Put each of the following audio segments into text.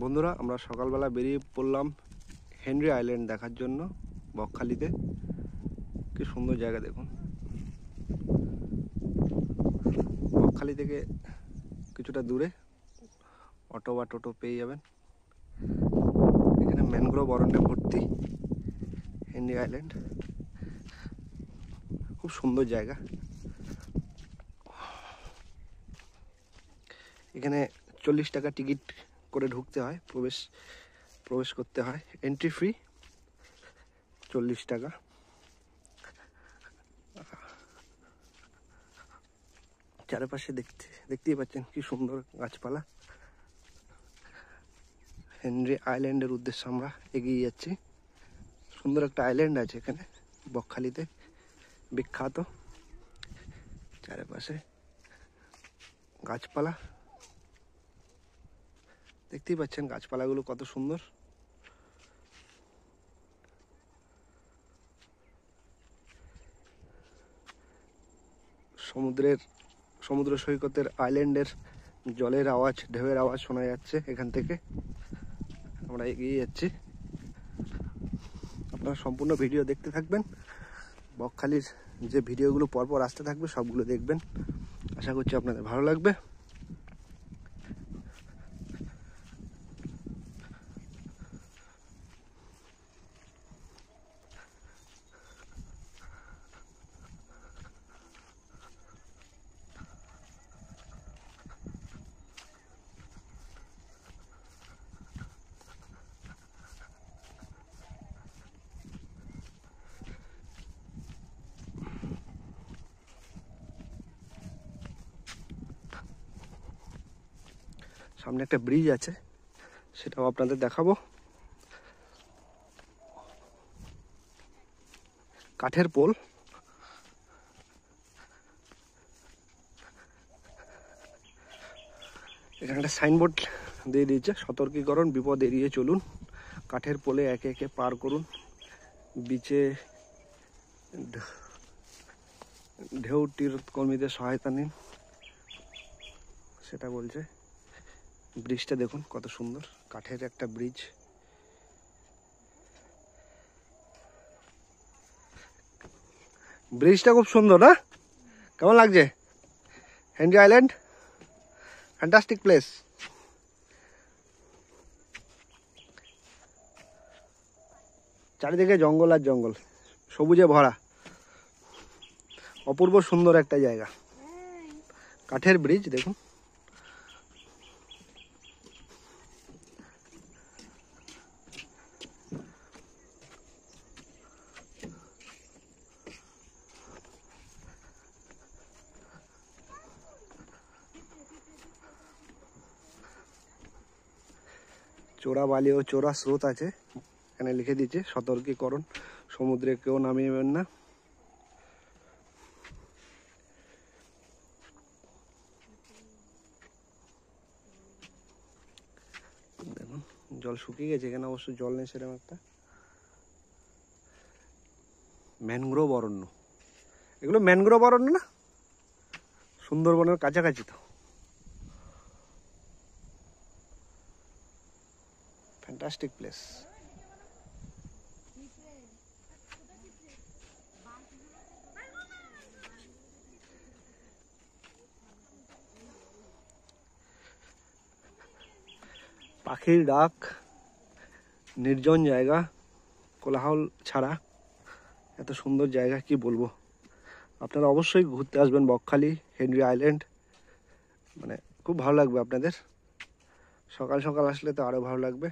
বন্ধুরা আমরা সকালবেলা বেরিয়ে পড়লাম হেনরি আইল্যান্ড দেখার জন্য। বকখালিতে কি সুন্দর জায়গা দেখুন। বকখালি থেকে কিছুটা দূরে অটো বা টোটো পেয়ে যাবেন। এখানে ম্যানগ্রোভ অরণ্যে ভর্তি হেনরি আইল্যান্ড, খুব সুন্দর জায়গা। এখানে 40 টাকা টিকিট করে ঢুকতে হয়, প্রবেশ করতে হয়। এন্ট্রি ফ্রি 40 টাকা। চারপাশে দেখতেই পাচ্ছেন কি সুন্দর গাছপালা। হেনরি আইল্যান্ডের উদ্দেশ্যে আমরা এগিয়ে যাচ্ছি। সুন্দর একটা আইল্যান্ড আছে এখানে বকখালিতে, বিখ্যাত। চারপাশে গাছপালা দেখতেই পাচ্ছেন, গাছপালাগুলো কত সুন্দর। সমুদ্র সৈকতের আইল্যান্ডের জলের আওয়াজ, ঢেউয়ের আওয়াজ শোনা যাচ্ছে এখান থেকে। আমরা এগিয়ে যাচ্ছি, আপনারা সম্পূর্ণ ভিডিও দেখতে থাকবেন। বকখালির যে ভিডিওগুলো পরপর আসতে থাকবে সবগুলো দেখবেন, আশা করছি আপনাদের ভালো লাগবে। সামনে একটা ব্রিজ আছে, সেটাও আপনাদের দেখাবো। কাঠের পোল। এখানে একটা সাইনবোর্ড দিয়ে দিয়েছে, সতর্কীকরণ, বিপদ এড়িয়ে চলুন। কাঠের পোলে একে একে পার করুন। বিচে ঢেউ তীরকর্মীদের সহায়তা নিন, সেটা বলছে। ব্রিজটা দেখুন কত সুন্দর, কাঠের একটা ব্রিজ। ব্রিজটা খুব সুন্দর না? কেমন লাগছে? Henry island fantastic place. চারিদিকে জঙ্গল আর জঙ্গল, সবুজে ভরা, অপূর্ব সুন্দর একটা জায়গা। কাঠের ব্রিজ দেখুন। চোরা বালি ও চোরা স্রোত আছে, এখানে লিখে দিয়েছে সতর্কীকরণ, সমুদ্রে কেউ নামিবেন না। দেখুন জল শুকিয়ে গেছে, এখানে অবশ্য জল নেই সেরকম একটা। ম্যানগ্রোভ অরণ্য, এগুলো ম্যানগ্রোভ অরণ্য না? সুন্দরবনের কাছাকাছি তো। Fantastic place. পাখির ডাক, নির্জন জায়গা, কোলাহল ছাড়া এত সুন্দর জায়গা কি বলবো। আপনারা অবশ্যই ঘুরতে আসবেন বকখালি হেনরি আইল্যান্ড, মানে খুব ভালো লাগবে আপনাদের। সকাল সকাল আসলে তো আরো ভালো লাগবে।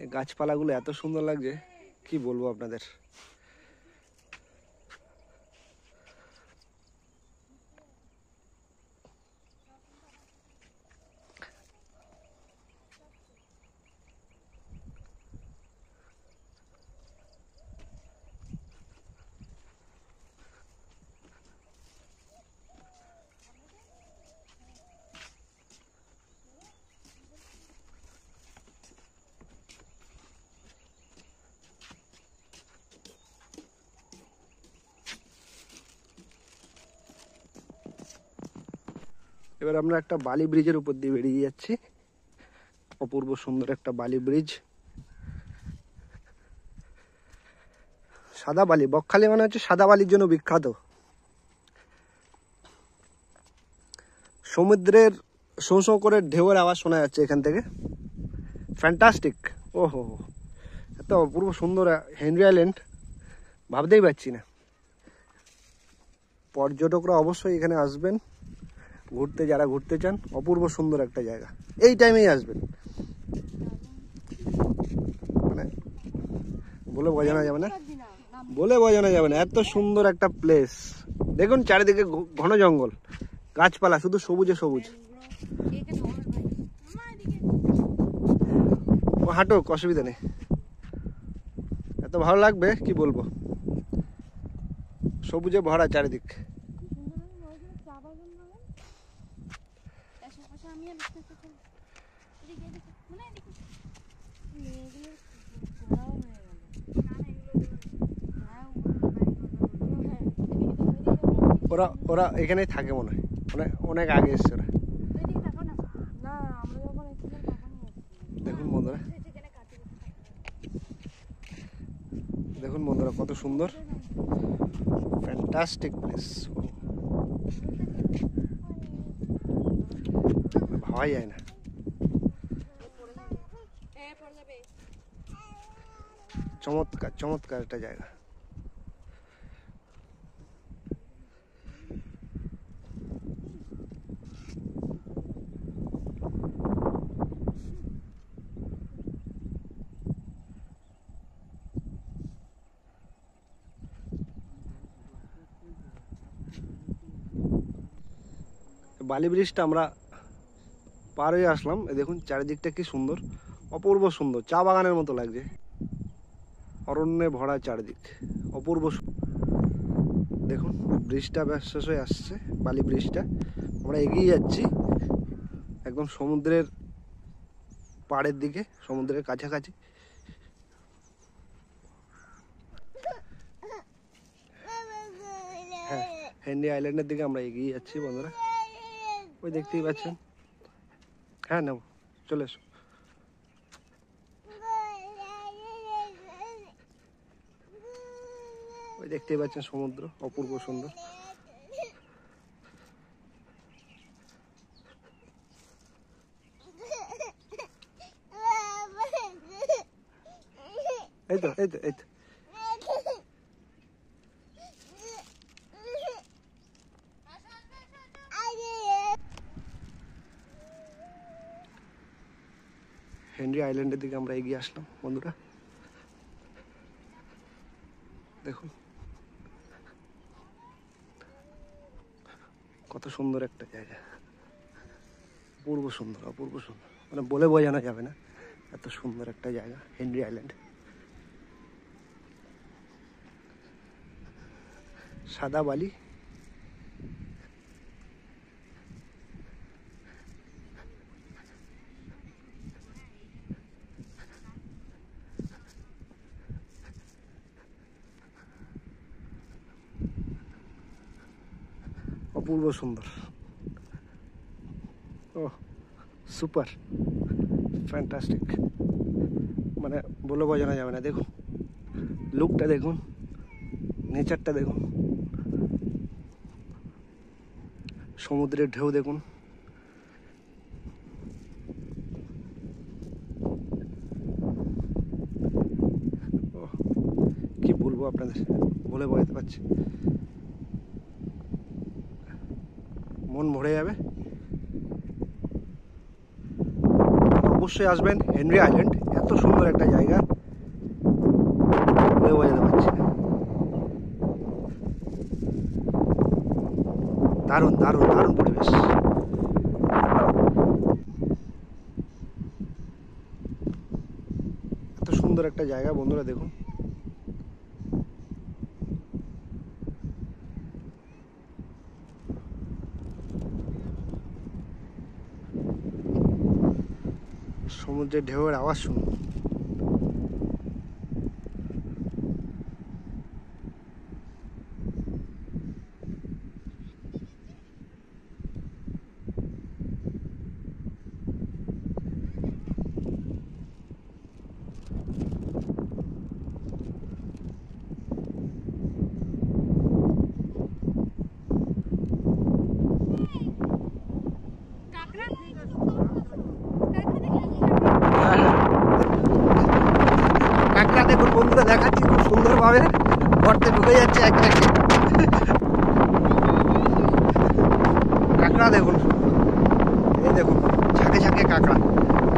এই গাছপালাগুলো এত সুন্দর লাগছে কি বলবো আপনাদের। এবার আমরা একটা বালি ব্রিজের উপর দিয়ে বেরিয়ে যাচ্ছি। অপূর্ব সুন্দর একটা বালি ব্রিজ, সাদা বালি। বকখালি মানে হচ্ছে সাদা বালির জন্য বিখ্যাত। সমুদ্রের শোঁ শোঁ করে ঢেউয়ের আওয়াজ শোনা যাচ্ছে এখান থেকে। ফ্যান্টাস্টিক। ওহো, এত অপূর্ব সুন্দর হেনরি আইল্যান্ড, ভাবতেই পারছি না। পর্যটকরা অবশ্যই এখানে আসবেন ঘুরতে, যারা ঘুরতে চান। অপূর্ব সুন্দর একটা জায়গা, এই টাইমেই আসবেন, মানে বলে বোঝানো যাবে না, বলে বোঝানো যাবে না, এত সুন্দর একটা প্লেস। দেখুন চারিদিকে ঘন জঙ্গল, গাছপালা, শুধু সবুজে সবুজ। ও হাঁটুক, অসুবিধা নেই, এত ভালো লাগবে কি বলবো, সবুজে ভরা চারিদিক। ওরা ওরা এখানেই থাকে মনে হয়, অনেক আগে এসছে ওরা। দেখুন বন্ধুরা, দেখুন বন্ধুরা কত সুন্দর, ফ্যান্টাস্টিক প্লেস, ভাবাই যায় না। চমৎকার চমৎকার একটা জায়গা। বালি ব্রিজটা আমরা পার হয়ে আসলাম। দেখুন চারিদিকটা কি সুন্দর, অপূর্ব সুন্দর, চা বাগানের মতো লাগছে, অরণ্যে ভরা চারিদিক, অপূর্ব। দেখুন ব্রিজটা বেশ শেষ হয়ে আসছে, বালি ব্রিজটা। আমরা এগিয়ে যাচ্ছি একদম সমুদ্রের পাড়ের দিকে, সমুদ্রের কাছাকাছি। হ্যাঁ, হেনরি আইল্যান্ডের দিকে আমরা এগিয়ে যাচ্ছি বন্ধুরা, ওই দেখতেই পাচ্ছেন। হ্যাঁ নেব, চলে এসো। ওই দেখতেই পাচ্ছেন সমুদ্র, অপূর্ব সুন্দর। এই তো এই তো এই তো, হেনরি আইল্যান্ডের দিকে আমরা এগিয়ে আসলাম বন্ধুরা। দেখুন কত সুন্দর একটা জায়গা, অপূর্ব সুন্দর, অপূর্ব সুন্দর, মানে বলে বোঝানো যাবে না, এত সুন্দর একটা জায়গা হেনরি আইল্যান্ড। সাদা বালি, অপূর্ব সুন্দর। ও সুপার, ফ্যান্টাস্টিক, মানে বলে বোঝানো যাবে না। দেখুন লুকটা দেখুন, নেচারটা দেখুন, সমুদ্রের ঢেউ দেখুন। ও কি বলবো আপনাদের, বলে বোঝাতে পারছি, মন ভরে যাবে। অবশ্যই আসবেন হেনরি আইল্যান্ড, এত সুন্দর একটা জায়গা, বলে বোঝাতে পারছি না। দারুণ দারুণ দারুণ পরিবেশ। এত সুন্দর একটা জায়গা বন্ধুরা, দেখুন। সমুদ্রের ঢেউয়ের আওয়াজ শুনুন। বন্ধুরা দেখাচ্ছি খুব সুন্দরভাবে গর্তে ঢুকে যাচ্ছে এক একে। কাঁকড়া দেখুন, এই দেখুন ঝাঁকে ঝাঁকে কাঁকড়া,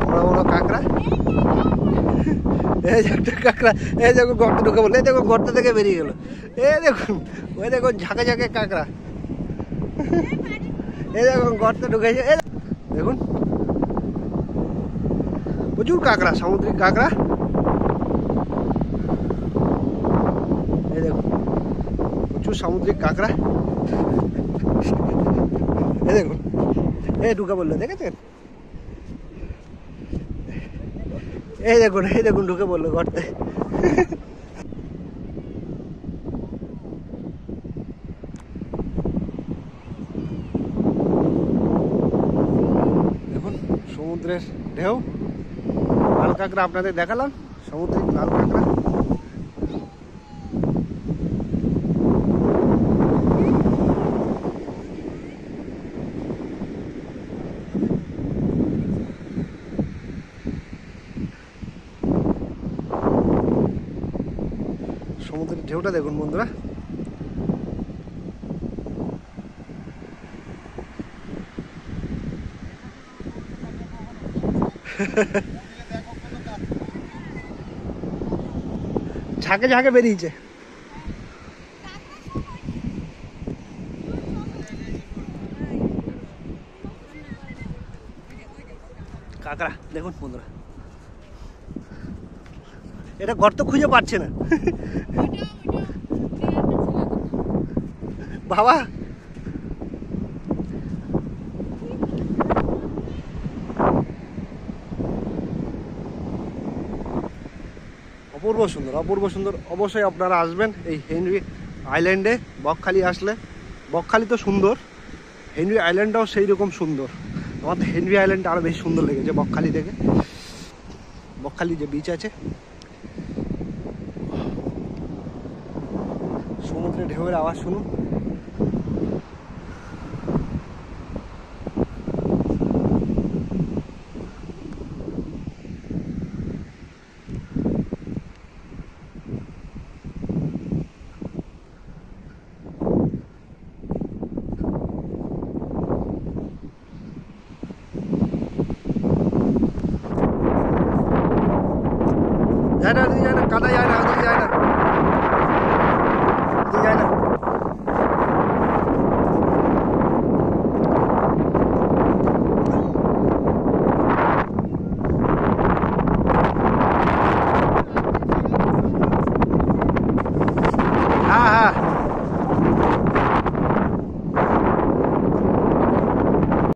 বড় বড় কাঁকড়া। এই যে একটা কাঁকড়া, এই দেখুন গর্তে ঢুকে বললো, এই দেখুন গর্ত থেকে বেরিয়ে গেল। এই দেখুন, ওই দেখুন ঝাঁকে ঝাঁকে কাঁকড়া। এই দেখুন গর্তে ঢুকেছে, এই দেখুন প্রচুর কাঁকড়া, সামুদ্রিক কাঁকড়া। এই দেখুন প্রচুর সামুদ্রিক কাঁকড়া। এই দেখুন, এই ঢুকে বললো, দেখেছেন? এই দেখুন ঢুকে বললো গর্তে। দেখুন সমুদ্রের ঢেউ, লাল কাঁকড়া আপনাদের দেখালাম, সামুদ্রিক লাল কাঁকড়া। সমুদ্রের ঢেউটা দেখুন বন্ধুরা। ঝাঁকে ঝাঁকে বেরিয়েছে কাঁকড়া দেখুন বন্ধুরা। এটা গর্ত খুঁজে পাচ্ছে না বাবা। অপূর্ব সুন্দর, অপূর্ব সুন্দর। অবশ্যই আপনারা আসবেন এই হেনরি আইল্যান্ডে। বকখালি আসলে, বকখালি তো সুন্দর, হেনরি আইল্যান্ডটাও সেই রকম সুন্দর। আমার তো হেনরি আইল্যান্ডটা আরও বেশি সুন্দর লেগেছে বকখালি থেকে। বকখালি যে বিচ আছে, সমুদ্রে ঢেউয়ের আওয়াজ শুনুন। যায় না, যায় না, কাদা যায় না, ওদিকে যায় না।